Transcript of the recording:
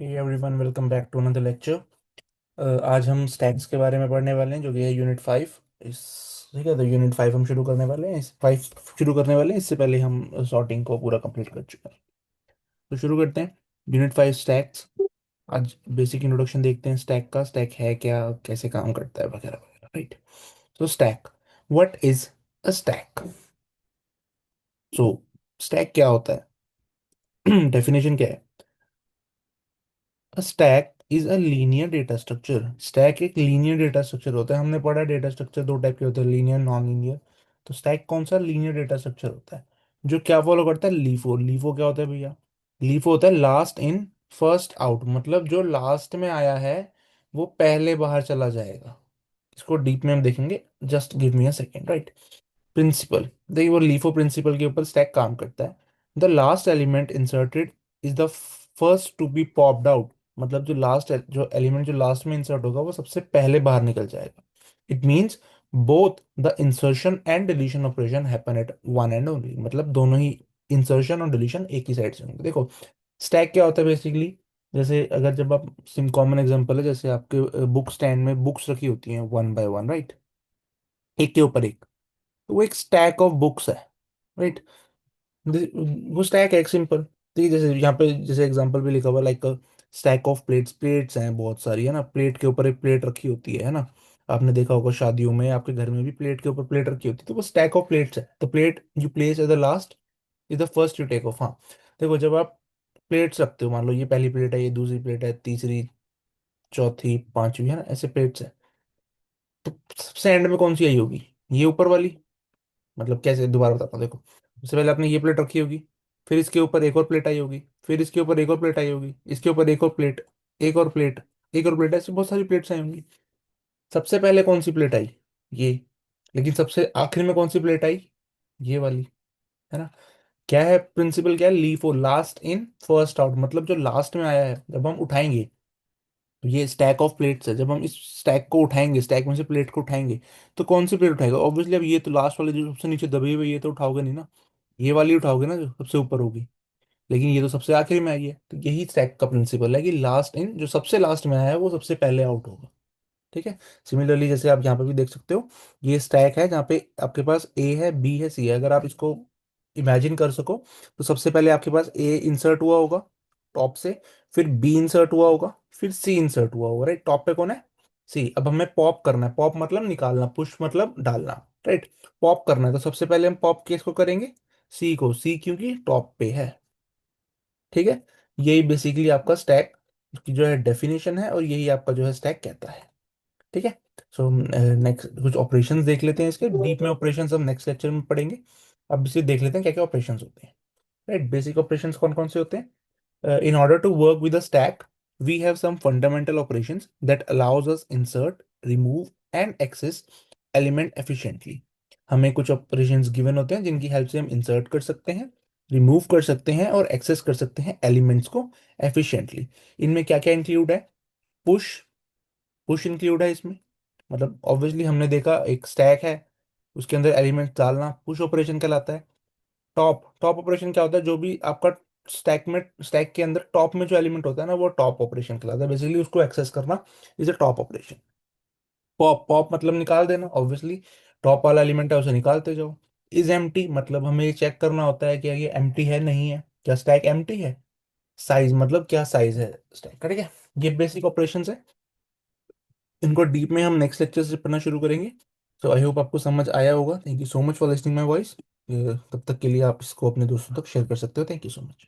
Everyone, welcome back to another lecture. आज हम stacks के बारे में पढ़ने वाले हैं, जो कि है यूनिट 5। इस ठीक है, तो यूनिट 5 हम शुरू करने वाले हैं। इस 5 शुरू करने वाले हैं, इससे पहले हम सॉर्टिंग को पूरा कंप्लीट कर चुके हैं। तो शुरू करते हैं। Unit 5 stacks. आज बेसिक इंट्रोडक्शन देखते हैं स्टैक का। स्टैक है क्या, कैसे काम करता है, वगैरह वगैरह, राइट। तो stack, what is a stack? So stack क्या होता है? डेफिनेशन क्या है? Stack is a linear data structure. Stack एक लीनियर डेटा स्ट्रक्चर होता है। हमने पढ़ा डेटा स्ट्रक्चर दो टाइप के होते हैं, लीनियर, नॉन लीनियर। तो स्टैक कौन सा लीनियर डेटा स्ट्रक्चर होता है, जो क्या फॉलो करता है? लीफो। लीफो क्या होता है भैया? लीफो होता है लास्ट इन फर्स्ट आउट, मतलब जो लास्ट में आया है वो पहले बाहर चला जाएगा। इसको डीप में हम देखेंगे, just give me a second, right. Principle, देखिए वो लीफो प्रिंसिपल के ऊपर स्टैक काम करता है। The last element inserted is the first to be popped out. मतलब जो एलिमेंट जो लास्ट में इंसर्ट होगा वो सबसे पहले बाहर निकल जाएगा। It means both the insertion and deletion operation happen at one and only. मतलब दोनों ही इंसर्शन और डिलीशन एक ही साइड से होंगे। देखो स्टैक क्या होता है बेसिकली। जैसे अगर जब आप सिम कॉमन एग्जांपल है, जैसे आपके बुक स्टैंड में बुक्स रखी होती हैं वन बाय वन, राइट, एक के ऊपर एक। तो वो एक स्टैक ऑफ बुक्स है, राइट। वो स्टैक है एक सिंपल। ठीक है, जैसे यहाँ पे जैसे एग्जांपल भी लिखा हुआ, like stack of plates. Plates हैं बहुत सारी, है ना। प्लेट के ऊपर एक प्लेट रखी होती है ना। आपने देखा होगा शादियों में, आपके घर में भी प्लेट के ऊपर प्लेट रखी होती है, तो वो स्टैक ऑफ प्लेट्स है। The plate you place at the last is the first you take off. हाँ, देखो जब आप प्लेट्स रखते हो, मान लो ये पहली प्लेट है, ये दूसरी प्लेट है, तीसरी, चौथी, पांचवी, है ना, ऐसे प्लेट्स है। तो सबसे एंड में कौन सी आई होगी? ये ऊपर वाली। मतलब कैसे, दोबारा बताता हूँ, देखो सबसे पहले आपने ये प्लेट रखी होगी, फिर इसके ऊपर एक और प्लेट आई होगी, फिर इसके ऊपर एक और प्लेट आई होगी, इसके ऊपर एक और प्लेट, एक और प्लेट, एक और प्लेट, ऐसे बहुत सारी प्लेट्स आई होंगी। सबसे पहले कौन सी प्लेट आई? ये। लेकिन सबसे आखिर में कौन सी प्लेट आई? ये वाली, है ना। क्या है प्रिंसिपल, क्या है? LIFO, last in first out. मतलब जो लास्ट में आया है जब हम उठाएंगे, तो ये स्टैक ऑफ प्लेट्स है। जब हम इस स्टैक को उठाएंगे, स्टैक में से प्लेट को उठाएंगे, तो कौन सी प्लेट उठाएगा? ऑब्वियसली अब ये तो लास्ट वाली जो सबसे नीचे दबी हुई है, ये तो उठाओगे नहीं ना। ये वाली उठाओगे ना जो सबसे ऊपर होगी। लेकिन ये तो सबसे आखिरी में आई है, तो यही स्टैक का प्रिंसिपल है कि लास्ट इन, जो सबसे लास्ट में आया है वो सबसे पहले आउट होगा। ठीक है। सिमिलरली जैसे आप यहाँ पे भी देख सकते हो, ये स्टैक है जहाँ पे आपके पास ए है, बी है, सी है। अगर आप इसको इमेजिन कर सको, तो सबसे पहले आपके पास ए इंसर्ट हुआ होगा टॉप से, फिर बी इंसर्ट हुआ होगा, फिर सी इंसर्ट हुआ होगा, राइट। टॉप पे कौन है? सी। अब हमें पॉप करना है। पॉप मतलब निकालना, पुश मतलब डालना, राइट। पॉप करना है, तो सबसे पहले हम पॉप केस को करेंगे सी को। सी क्योंकि टॉप पे है। ठीक है। यही बेसिकली आपका स्टैक की जो है डेफिनेशन है, और यही आपका जो है स्टैक कहता है। ठीक है। सो नेक्स्ट कुछ ऑपरेशंस देख लेते हैं इसके डीप में। ऑपरेशंस हम नेक्स्ट लेक्चर में पढ़ेंगे। अब इसे देख लेते हैं क्या क्या ऑपरेशंस होते हैं, राइट। बेसिक ऑपरेशंस कौन कौन से होते हैं? In order to work with a stack, we have some fundamental operations that allows us insert, remove and access element efficiently. हमें कुछ ऑपरेशंस गिवन होते हैं जिनकी हेल्प से हम इंसर्ट कर सकते हैं, रिमूव कर सकते हैं और एक्सेस कर सकते हैं एलिमेंट्स को एफिशिएंटली। इनमें क्या क्या इंक्लूड है? पुश। पुश इंक्लूड है इसमें। मतलब ऑब्वियसली हमने देखा एक स्टैक है, उसके अंदर एलिमेंट्स डालना पुश ऑपरेशन कहलाता है। टॉप, टॉप ऑपरेशन क्या होता है? जो भी आपका स्टैक के अंदर टॉप में जो एलिमेंट होता है ना, वो टॉप ऑपरेशन कहलाता है। बेसिकली उसको एक्सेस करना is a top operation. Pop, pop मतलब निकाल देना, ऑब्वियसली टॉप वाला एलिमेंट है उसे निकालते जाओ। इज एम्प्टी मतलब हमें ये चेक करना होता है कि ये एम्प्टी है नहीं है, क्या स्टैक एम्प्टी है। साइज मतलब क्या साइज है स्टैक का। ठीक है। ये बेसिक ऑपरेशंस है। इनको डीप में हम नेक्स्ट लेक्चर से पढ़ना शुरू करेंगे। सो आई होप आपको समझ आया होगा। Thank you so much for listening my voice. तब तक के लिए आप इसको अपने दोस्तों तक शेयर कर सकते हो। Thank you so much.